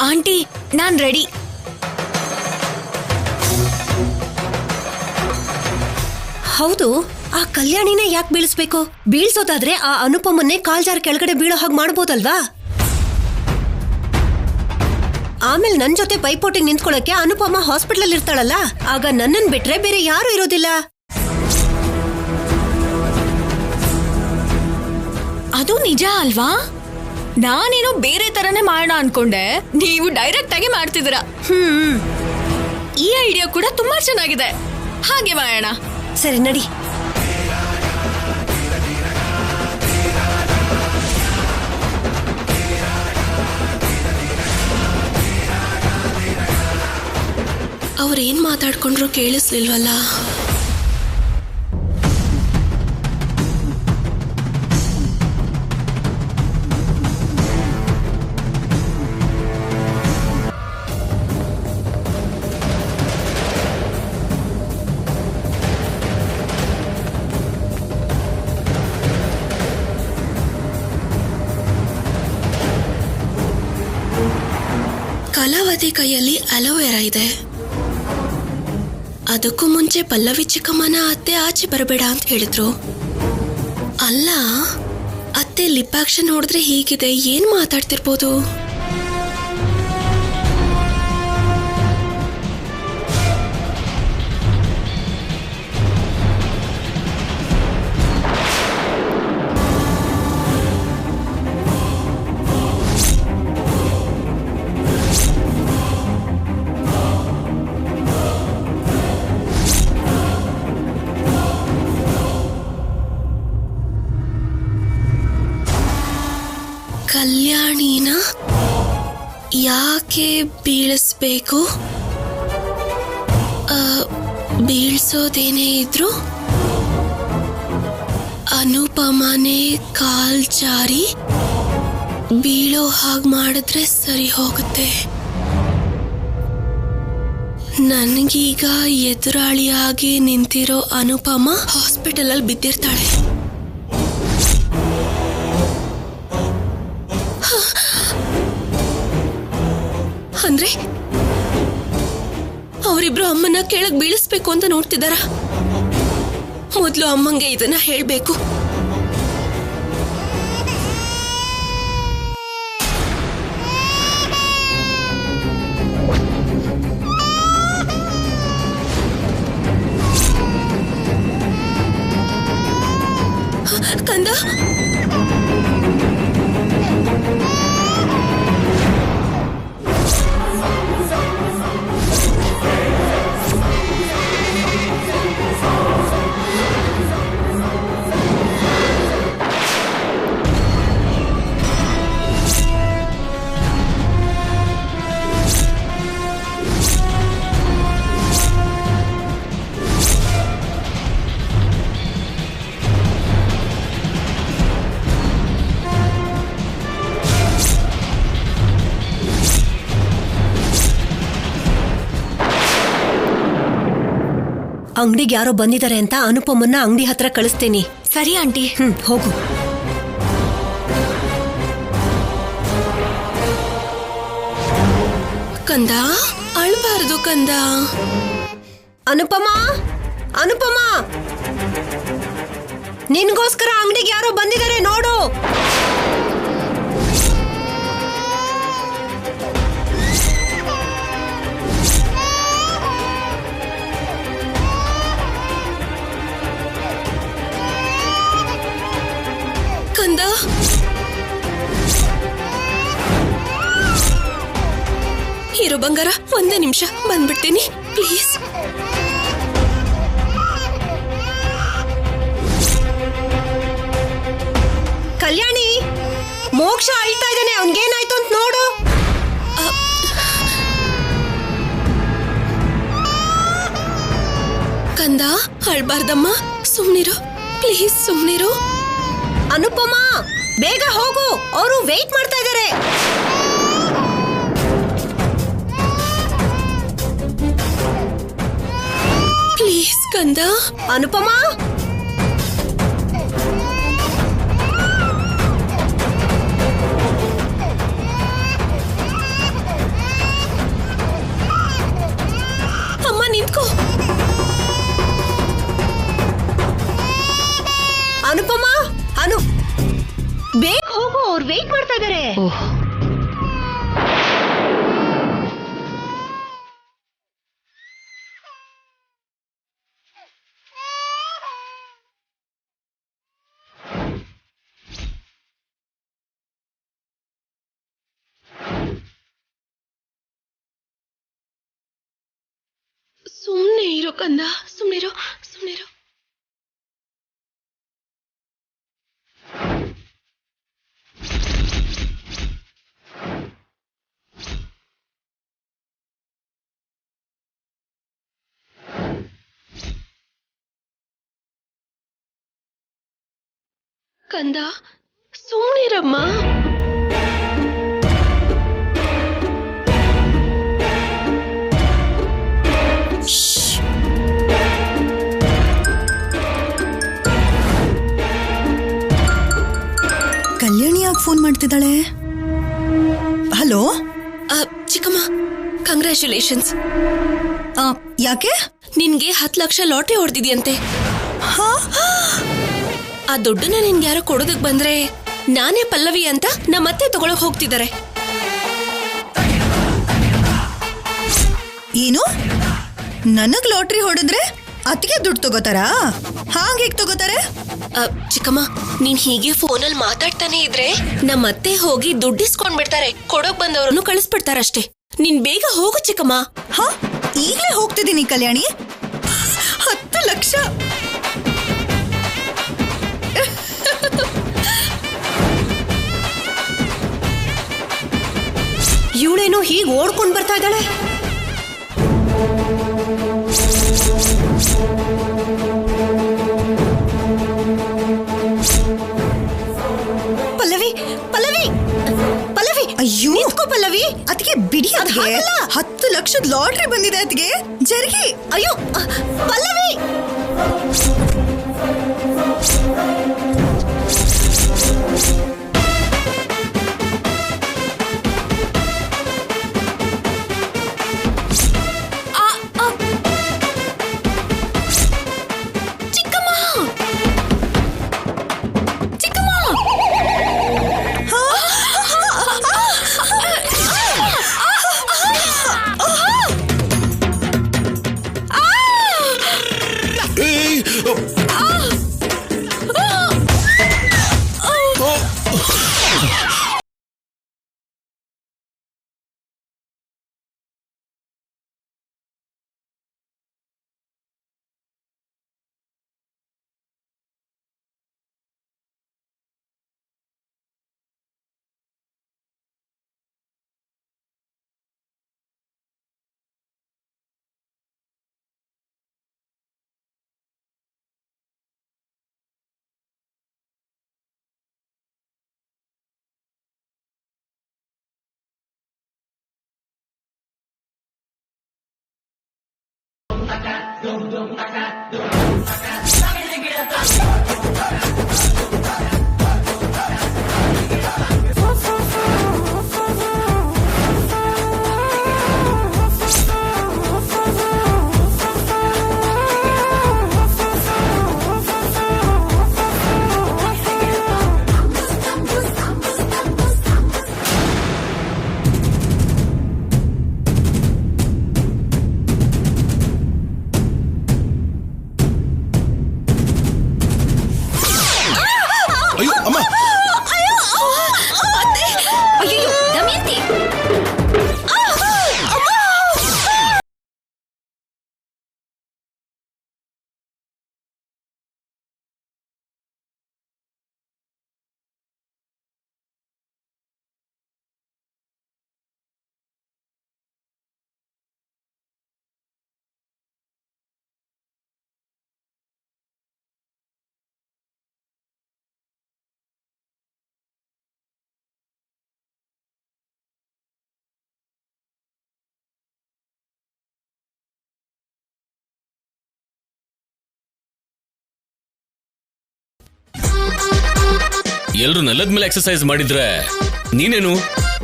Aunty ನಾನ್ ready. ಹೌದು, ಆ ಕಲ್ಯಾಣಿನೇ ಯಾಕೆ ಬೀಳಿಸ್ಬೇಕು? ಬೀಳ್ಸೋದಾದ್ರೆ ಆ ಅನುಪಮನ್ನೇ ಕಾಲ್ಜಾರ ಕೆಳಗಡೆ ಬೀಳೋ ಹಾಗೆ ಮಾಡ್ಬೋದಲ್ವಾ? ಆಮೇಲೆ ನನ್ ಜೊತೆ ಪೈಪೋಟಿಗೆ ನಿಂತ್ಕೊಳ್ಳಕ್ಕೆ ಅನುಪಮ ಹಾಸ್ಪಿಟಲ್ ಇರ್ತಾಳಲ್ಲ, ಆಗ ನನ್ನನ್ ಬಿಟ್ರೆ ಬೇರೆ ಯಾರು ಇರೋದಿಲ್ಲ. ಅದು ನಿಜ ಅಲ್ವಾ? ನಾನೇನೋ ಬೇರೆ ತರನೇ ಮಾಡೋಣ ಅನ್ಕೊಂಡೆ, ನೀವು ಡೈರೆಕ್ಟ್ ಆಗಿ ಮಾಡ್ತಿದ್ದೀರಾ. ಈ ಐಡಿಯಾ ಕೂಡ ತುಂಬಾ ಚೆನ್ನಾಗಿದೆ, ಹಾಗೆ ಮಾಡೋಣ. ಸರಿ ನಡಿ. ಅವ್ರೇನ್ ಮಾತಾಡ್ಕೊಂಡ್ರು ಕೇಳಿಸ್ಲಿಲ್ವಲ್ಲ? ಕಲಾವತಿ ಕೈಯಲ್ಲಿ ಅಲೋವೆರಾ ಇದೆ. ಅದಕ್ಕೂ ಮುಂಚೆ ಪಲ್ಲವಿ ಚಿಕ್ಕಮ್ಮನ ಅತ್ತೆ ಆಚೆ ಬರಬೇಡ ಅಂತ ಹೇಳಿದ್ರು. ಅಲ್ಲ, ಅತ್ತೆ ಲಿಪ್ ಆಕ್ಷನ್ ನೋಡಿದ್ರೆ ಹೀಗಿದೆ, ಏನ್ ಮಾತಾಡ್ತಿರ್ಬೋದು? ಕಲ್ಯಾಣಿನ ಯಾಕೆ ಬೀಳಿಸ್ಬೇಕು? ಬೀಳ್ಸೋದೇನೇ ಇದ್ರು ಅನುಪಮನೇ ಕಾಲ್ ಜಾರಿ ಬೀಳೋ ಹಾಗೆ ಮಾಡಿದ್ರೆ ಸರಿ ಹೋಗುತ್ತೆ. ನನ್ಗೀಗ ಎದುರಾಳಿಯಾಗಿ ನಿಂತಿರೋ ಅನುಪಮ ಹಾಸ್ಪಿಟಲ್ ಅಲ್ಲಿ ಬಿದ್ದಿರ್ತಾಳೆ. ಅಂದ್ರೆ ಅವರಿಬ್ರು ಅಮ್ಮನ ಕೆಳಗ್ ಬೀಳಿಸ್ಬೇಕು ಅಂತ ನೋಡ್ತಿದಾರ. ಮೊದ್ಲು ಅಮ್ಮಂಗೆ ಇದನ್ನ ಹೇಳ್ಬೇಕು. ಕಂದ, ಅಂಗಡಿಗೆ ಯಾರೋ ಬಂದಿದ್ದಾರೆ ಅಂತ ಅನುಪಮನ್ನ ಅಂಗಡಿ ಹತ್ರ ಕಳಿಸ್ತೀನಿ. ಸರಿ ಆಂಟಿ. ಹೋಗು. ಕಂದ, ಅಳ್ಬಾರ್ದು ಕಂದ. ಅನುಪಮ, ಅನುಪಮ, ನಿನ್ಗೋಸ್ಕರ ಅಂಗಡಿಗೆ ಯಾರೋ ಬಂದಿದ್ದಾರೆ ನೋಡು. ಕಂದ, ಹೀರೋ ಬಂಗಾರ, ಒಂದೇ ನಿಮಿಷ ಬಂದ್ಬಿಡ್ತೀನಿ ಪ್ಲೀಸ್. ಕಲ್ಯಾಣಿ, ಮೋಕ್ಷ ಅಳ್ತಾ ಇದ್ದಾನೆ, ಅವನ್ಗೇನಾಯ್ತು ಅಂತ ನೋಡು. ಕಂದ, ಅಳ್ಬಾರ್ದಮ್ಮ, ಸುಮ್ನಿರು ಪ್ಲೀಸ್, ಸುಮ್ನಿರು. ಅನುಪಮ, ಬೇಗ ಹೋಗು, ಅವರು ವೇಟ್ ಮಾಡ್ತಾ ಇದ್ದಾರೆ. ಪ್ಲೀಸ್ ಕಂದ. ಅನುಪಮ, ಅವ್ರು ವೇಟ್ ಮಾಡ್ತಾ ಇದಾರೆ. ಸುಮ್ನೆ ಇರೋ ಕಂದ, ಸುಮ್ನಿರೋ. ಕಂದ, ಸುಮ್ನಿರಮ್ಮ. ಕಲ್ಯಾಣಿ ಯಾಕೆ ಫೋನ್ ಮಾಡ್ತಿದ್ದಾಳೆ? ಹಲೋ ಚಿಕ್ಕಮ್ಮ, ಕಂಗ್ರ್ಯಾಚುಲೇಷನ್ಸ್. ಯಾಕೆ? ನಿನ್ಗೆ 10 ಲಕ್ಷ ಲಾಟ್ರಿ ಹೊಡೆದಿದ್ಯಂತೆ. ಆ ದುಡ್ಡನ್ನ ನಿನ್ಗೆ ಯಾರೋ ಕೊಡೋದಕ್ ಬಂದ್ರೆ ನಾನೇ ಪಲ್ಲವಿ ಅಂತ ನಮ್ಮತ್ತೆ ತಗೊಳಕ್ ಹೋಗ್ತಿದ್ದಾರೆ. ಏನು? ನನಗ್ ಲಾಟ್ರಿ ಹೊಡೆದ್ರೆ ಅದಕ್ಕೆ ದುಡ್ಡು ತಗೋತಾರಾ? ಹಾಗೆ ತಗೋತಾರೆ? ಚಿಕ್ಕಮ್ಮ, ನೀನ್ ಹೀಗೆ ಫೋನಲ್ಲಿ ಮಾತಾಡ್ತಾನೆ ಇದ್ರೆ ನಮ್ಮತ್ತೆ ಹೋಗಿ ದುಡ್ಡಿಸ್ಕೊಂಡ್ ಬಿಡ್ತಾರೆ. ಕೊಡೋಕ್ ಬಂದವ್ರನ್ನು ಕಳಿಸ್ಬಿಡ್ತಾರಷ್ಟೇ. ನೀನ್ ಬೇಗ ಹೋಗು ಚಿಕ್ಕಮ್ಮ. ಈಗ್ಲೇ ಹೋಗ್ತಿದ್ದೀನಿ ಕಲ್ಯಾಣಿ. 10 ಲಕ್ಷ. ಇವಳೇನೋ ಹೀಗೆ ಓಡ್ಕೊಂಡ್ ಬರ್ತಾ ಇದ್ದಾಳೆ. ಪಲ್ಲವಿ ಅಯ್ಯೋ ನಿಂತ್ಕೋ ಪಲ್ಲವಿ. ಅದಕ್ಕೆ ಬಿಡಿ. 10 ಲಕ್ಷದ ಲಾಟ್ರಿ ಬಂದಿದೆ ಅದಕ್ಕೆ. ಜರ್ಗಿ. ಅಯ್ಯೋ ಪಲ್ಲವಿ. ಎಲ್ರು ನೆಲದ ಮೇಲೆ ಎಕ್ಸರ್ಸೈಸ್ ಮಾಡಿದ್ರೆ ನೀನೇನು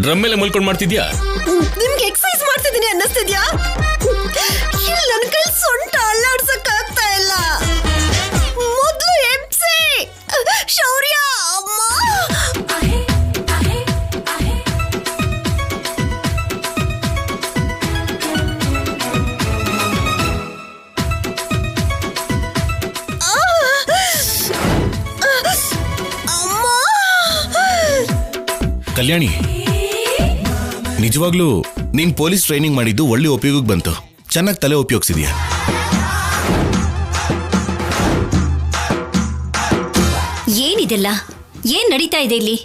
ಡ್ರಮ್ ಮೇಲೆ ಮಲ್ಕೊಂಡು ಮಾಡ್ತಿದ್ಯಾ? ನಿಮ್ಗೆ ಎಕ್ಸರ್ಸೈಸ್ ಮಾಡ್ತಿದ್ದೀನಿ ಅನ್ನಿಸ್ತಿದ್ಯಾ? ಇಲ್ಲಿ ನನ್ನ ಕೈ ಸೊಂಟ ಅಲ್ಲಾಡ್ಸಕ್ ಆಗ್ತಾ ಇಲ್ಲ. ಮೊದಲು ಎಬ್ಸಿ ಶೌರ್ಯ. ಅಮ್ಮ ಕಲ್ಯಾಣಿ, ನಿಜವಾಗ್ಲೂ ನೀನ್ ಪೊಲೀಸ್ ಟ್ರೈನಿಂಗ್ ಮಾಡಿದ್ದು ಒಳ್ಳೆ ಉಪಯೋಗಕ್ಕೆ ಬಂತು. ಚೆನ್ನಾಗಿ ತಲೆ ಉಪಯೋಗಿಸಿದ್ಯಾ. ಏನಿದೆಲ್ಲ? ಏನ್ ನಡೀತಾ ಇದೆ ಇಲ್ಲಿ?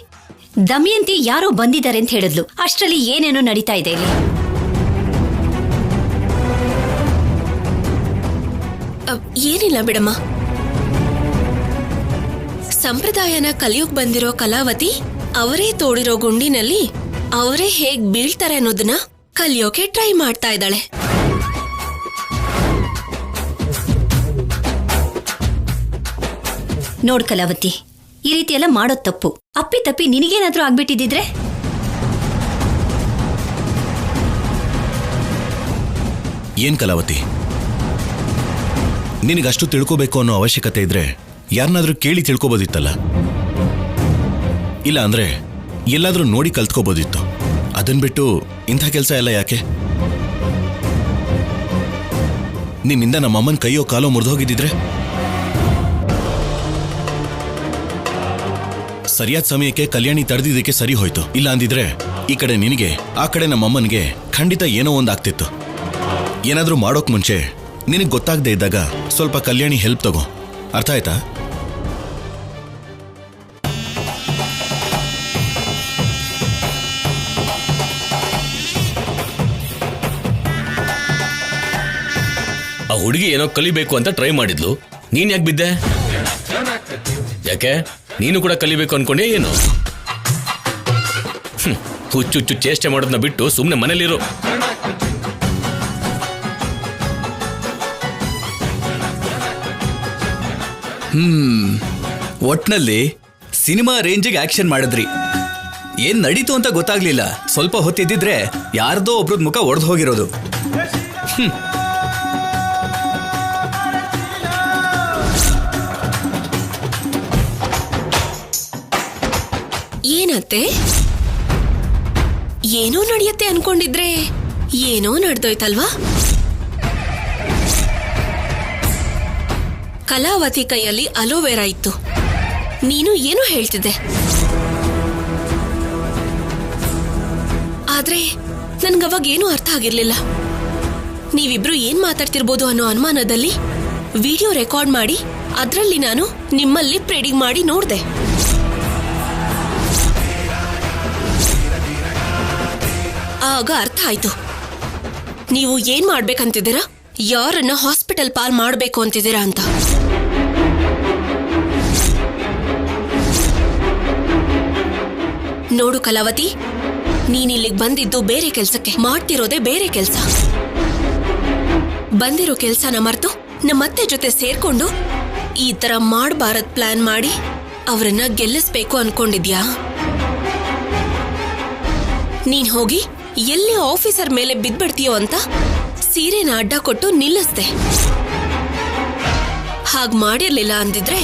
ದಮಯಂತಿ ಯಾರೋ ಬಂದಿದ್ದಾರೆ ಅಂತ ಹೇಳಿದ್ಲು, ಅಷ್ಟರಲ್ಲಿ ಏನೇನೋ ನಡೀತಾ ಇದೆ ಇಲ್ಲಿ. ಏನಿಲ್ಲ ಬಿಡಮ್ಮ. ಸಂಪ್ರದಾಯನ ಕಲಿಯೋಕ್ ಬಂದಿರೋ ಕಲಾವತಿ ಅವರೇ ತೋಡಿರೋ ಗುಂಡಿನಲ್ಲಿ ಅವರೇ ಹೇಗ್ ಬೀಳ್ತಾರೆ ಅನ್ನೋದನ್ನ ಕಲಿಯೋಕೆ ಟ್ರೈ ಮಾಡ್ತಾ ಇದ್ದಾಳೆ. ನೋಡ್ ಕಲಾವತಿ, ಈ ರೀತಿ ಎಲ್ಲ ಮಾಡೋದ್ ತಪ್ಪು. ಅಪ್ಪಿ ತಪ್ಪಿ ನಿನಗೇನಾದ್ರೂ ಆಗ್ಬಿಟ್ಟಿದ್ರೆ? ಏನ್ ಕಲಾವತಿ, ನಿನಗಷ್ಟು ತಿಳ್ಕೋಬೇಕು ಅನ್ನೋ ಅವಶ್ಯಕತೆ ಇದ್ರೆ ಯಾರನ್ನಾದ್ರೂ ಕೇಳಿ ತಿಳ್ಕೊಬೋದಿತ್ತಲ್ಲ. ಇಲ್ಲ ಅಂದ್ರೆ ಎಲ್ಲಾದ್ರೂ ನೋಡಿ ಕಲ್ತ್ಕೋಬೋದಿತ್ತು. ಅದನ್ ಬಿಟ್ಟು ಇಂಥ ಕೆಲಸ ಎಲ್ಲ ಯಾಕೆ? ನಿನ್ನಿಂದ ನಮ್ಮಮ್ಮನ ಕೈಯೋ ಕಾಲೋ ಮುರಿದೋಗಿದ್ದಿದ್ರೆ ಸರಿಯಾದ ಸಮಯಕ್ಕೆ ಕಲ್ಯಾಣಿ ತಡೆದಿದ್ದಕ್ಕೆ ಸರಿ ಹೋಯ್ತು. ಇಲ್ಲ ಅಂದಿದ್ರೆ ಈ ಕಡೆ ನಿನಗೆ, ಆ ಕಡೆ ನಮ್ಮಮ್ಮನಿಗೆ ಖಂಡಿತ ಏನೋ ಒಂದು ಆಗ್ತಿತ್ತು. ಏನಾದ್ರೂ ಮಾಡೋಕ್ ಮುಂಚೆ ನಿನಗೆ ಗೊತ್ತಾಗದೆ ಇದ್ದಾಗ ಸ್ವಲ್ಪ ಕಲ್ಯಾಣಿ ಹೆಲ್ಪ್ ತಗೋ. ಅರ್ಥ ಆಯ್ತಾ? ಆ ಹುಡುಗಿ ಏನೋ ಕಲಿಬೇಕು ಅಂತ ಟ್ರೈ ಮಾಡಿದ್ಲು, ನೀನ್ ಯಾಕೆ ಬಿದ್ದೆ? ಯಾಕೆ ನೀನು ಕೂಡ ಕಲಿಬೇಕು ಅನ್ಕೊಂಡೆ ಏನು? ಹುಚ್ಚುಚ್ಚು ಚೇಷ್ಟೆ ಮಾಡೋದನ್ನ ಬಿಟ್ಟು ಸುಮ್ಮನೆ ಮನೇಲಿರು. ಒಟ್ನಲ್ಲಿ ಸಿನಿಮಾ ರೇಂಜಿಗೆ ಆಕ್ಷನ್ ಮಾಡಿದ್ರಿ. ಏನ್ ನಡೀತು ಅಂತ ಗೊತ್ತಾಗ್ಲಿಲ್ಲ. ಸ್ವಲ್ಪ ಹೊತ್ತಿದ್ದಿದ್ರೆ ಯಾರ್ದೋ ಒಬ್ರದ್ ಮುಖ ಒಡೆದು ಹೋಗಿರೋದು. ಏನತ್ತೆ? ಏನೋ ನಡೆಯುತ್ತೆ ಅನ್ಕೊಂಡಿದ್ರೆ ಏನೋ ನಡೆದೋಯ್ತಲ್ವಾ? ಕಲಾವತಿ ಕೈಯಲ್ಲಿ ಅಲೋವೆರಾ ಇತ್ತು, ನೀನು ಏನೋ ಹೇಳ್ತಿದ್ದೆ. ಆದ್ರೆ ನನ್ಗವಾಗ ಏನೂ ಅರ್ಥ ಆಗಿರ್ಲಿಲ್ಲ. ನೀವಿಬ್ರು ಏನ್ ಮಾತಾಡ್ತಿರ್ಬೋದು ಅನ್ನೋ ಅನುಮಾನದಲ್ಲಿ ವಿಡಿಯೋ ರೆಕಾರ್ಡ್ ಮಾಡಿ ಅದ್ರಲ್ಲಿ ನಾನು ನಿಮ್ಮಲ್ಲಿ ಪ್ರೆಡಿಕ್ಟ್ ಮಾಡಿ ನೋಡ್ದೆ. ಆಗ ಅರ್ಥ ಆಯ್ತು ನೀವು ಏನ್ ಮಾಡ್ಬೇಕಂತಿದ್ದೀರಾ, ಯಾರನ್ನ ಹಾಸ್ಪಿಟಲ್ ಪಾಲ್ ಮಾಡ್ಬೇಕು ಅಂತಿದ್ದೀರಾ ಅಂತ. ನೋಡು ಕಲಾವತಿ, ನೀನಿಲ್ಲಿಗೆ ಬಂದಿದ್ದು ಬೇರೆ ಕೆಲ್ಸಕ್ಕೆ, ಮಾಡ್ತಿರೋದೇ ಬೇರೆ ಕೆಲ್ಸ. ಬಂದಿರೋ ಕೆಲ್ಸನ ಮರೆತು ನಮ್ಮತ್ತೆ ಜೊತೆ ಸೇರ್ಕೊಂಡು ಈ ತರ ಮಾಡಬಾರದ್ ಪ್ಲಾನ್ ಮಾಡಿ ಅವರನ್ನ ಗೆಲ್ಲಿಸ್ಬೇಕು ಅನ್ಕೊಂಡಿದ್ಯಾ? ನೀನ್ ಹೋಗಿ ಎಲ್ಲಿ ಆಫೀಸರ್ ಮೇಲೆ ಬಿದ್ಬಿಡ್ತೀಯೋ ಅಂತ ಸೀರೆನ ಅಡ್ಡ ಕೊಟ್ಟು ನಿಲ್ಲಿಸ್ದೆ. ಹಾಗ್ ಮಾಡಿರ್ಲಿಲ್ಲ ಅಂದಿದ್ರೆ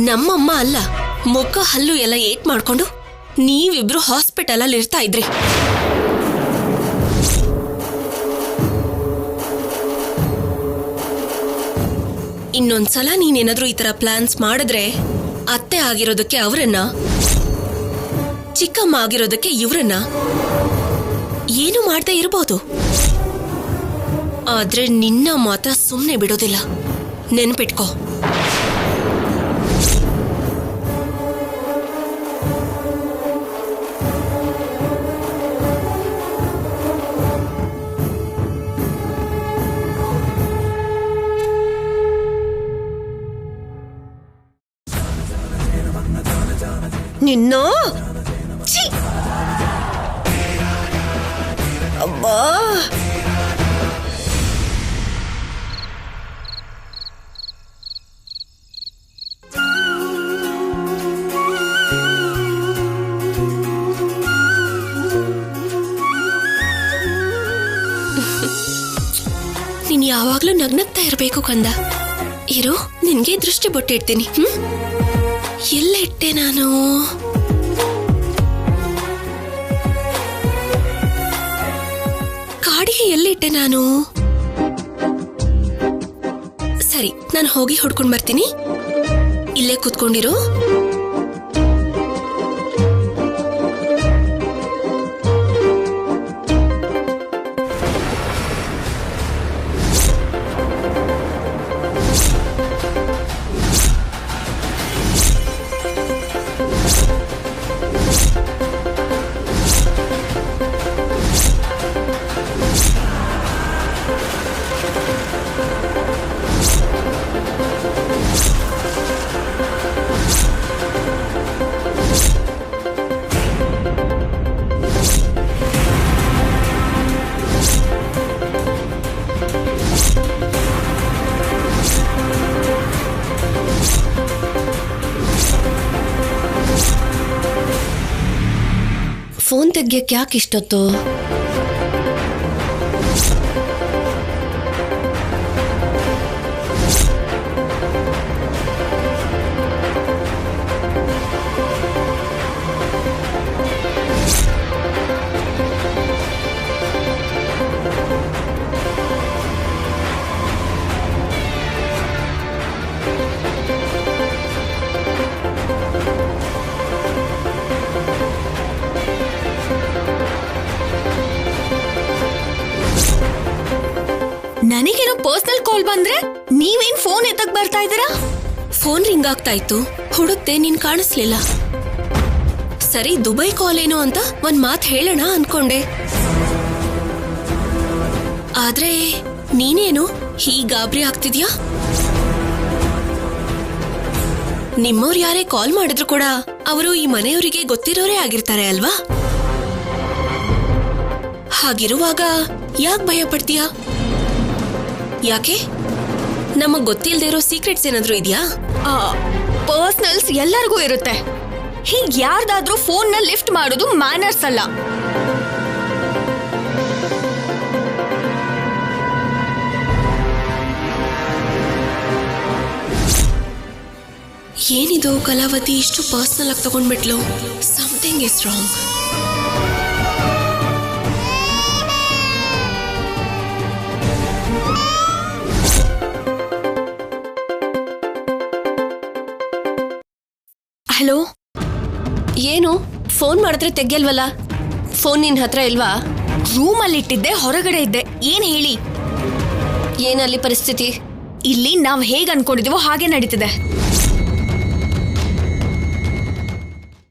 ನಮ್ಮಮ್ಮ ಅಲ್ಲ, ಮುಖ ಹಲ್ಲು ಎಲ್ಲ ಏಟ್ ಮಾಡ್ಕೊಂಡು ನೀವಿಬ್ರು ಹಾಸ್ಪಿಟಲ್ ಅಲ್ಲಿ ಇರ್ತಾ ಇದ್ರಿ. ಇನ್ನೊಂದ್ಸಲ ನೀನೇನಾದ್ರೂ ಈ ತರ ಪ್ಲಾನ್ಸ್ ಮಾಡಿದ್ರೆ ಅತ್ತೆ ಆಗಿರೋದಕ್ಕೆ ಅವರನ್ನ, ಚಿಕ್ಕಮ್ಮ ಆಗಿರೋದಕ್ಕೆ ಇವ್ರನ್ನ ಏನು ಮಾಡದೆ ಇರಬಹುದು. ಆದ್ರೆ ನಿನ್ನ ಮಾತ್ರ ಸುಮ್ಮನೆ ಬಿಡೋದಿಲ್ಲ, ನೆನ್ಪಿಟ್ಕೋ. ನಿನ್ನ ಅಬ್ಬಾ, ನೀನ್ ಯಾವಾಗ್ಲೂ ನಗ್ನಗ್ತಾ ಇರ್ಬೇಕು ಕಂದ. ಇರು, ನಿನ್ಗೆ ದೃಷ್ಟಿ ಬೊಟ್ಟಿಡ್ತೀನಿ. ಎಲ್ಲ ಇಟ್ಟೆ ನಾನು? ಕಾಡಿಗೆ ಎಲ್ಲಿಟ್ಟೆ ನಾನು? ಸರಿ, ನಾನು ಹೋಗಿ ಹೊಡ್ಕೊಂಡ್ ಬರ್ತೀನಿ. ಇಲ್ಲೇ ಕೂತ್ಕೊಂಡಿರು. ಫೋನ್ ತೆಗ್ಯಕ್ಕೆ ಯಾಕೆ ಇಷ್ಟೊತ್ತು? ನನಗೇನೋ ಪರ್ಸನಲ್ ಕಾಲ್ ಬಂದ್ರೆ ನೀವೇನ್ ಫೋನ್ ಎತ್ತಕ್ ಬರ್ತಾ ಇದ್ದೀರಾ? ಫೋನ್ ರಿಂಗ್ ಆಗ್ತಾ ಇತ್ತು, ಹುಡುಕ್ತೆ, ನೀನ್ ಕಾಣಿಸ್ಲಿಲ್ಲ. ಸರಿ, ದುಬೈ ಕಾಲ್ ಏನೋ ಅಂತ ಒಂದ್ ಮಾತು ಹೇಳೋಣ ಅನ್ಕೊಂಡೆ. ಆದ್ರೆ ನೀನೇನು ಹೀಗ್ ಗಾಬರಿ ಆಗ್ತಿದ್ಯಾ? ನಿಮ್ಮವ್ರು ಯಾರೇ ಕಾಲ್ ಮಾಡಿದ್ರು ಕೂಡ ಅವರು ಈ ಮನೆಯವರಿಗೆ ಗೊತ್ತಿರೋರೇ ಆಗಿರ್ತಾರೆ ಅಲ್ವಾ? ಹಾಗಿರುವಾಗ ಯಾಕೆ ಭಯ ಪಡ್ತೀಯಾ? ಯಾಕೆ? ನಮಗ್ ಗೊತ್ತಿಲ್ಲದೆ ಇರೋ ಸೀಕ್ರೆಟ್ಸ್ ಏನಾದ್ರೂ ಇದೆಯಾ? ಪರ್ಸನಲ್ಸ್ ಎಲ್ಲರಿಗೂ ಇರುತ್ತೆ. ಹೀಗ್ ಯಾರ್ದಾದ್ರೂ ಫೋನ್ ನ ಲಿಫ್ಟ್ ಮಾಡೋದು ಮ್ಯಾನರ್ಸ್ ಅಲ್ಲ. ಏನಿದು ಕಲಾವತಿ ಇಷ್ಟು ಪರ್ಸನಲ್ ಆಗಿ ತಗೊಂಡ್ಬಿಟ್ಲು? Something is wrong. ಹಲೋ, ಏನು ಫೋನ್ ಮಾಡಿದ್ರೆ ತೆಗಿಯಲ್ವಲ್ಲ? ಫೋನ್ ನಿನ್ ಹತ್ರ ಇಲ್ವಾ? ರೂಮ್ ಅಲ್ಲಿ ಇಟ್ಟಿದ್ದೆ, ಹೊರಗಡೆ ಇದ್ದೆ. ಏನ್ ಹೇಳಿ? ಏನಲ್ಲಿ ಪರಿಸ್ಥಿತಿ? ಇಲ್ಲಿ ನಾವ್ ಹೇಗ್ ಅನ್ಕೊಂಡಿದೀವೋ ಹಾಗೆ ನಡೀತಿದೆ.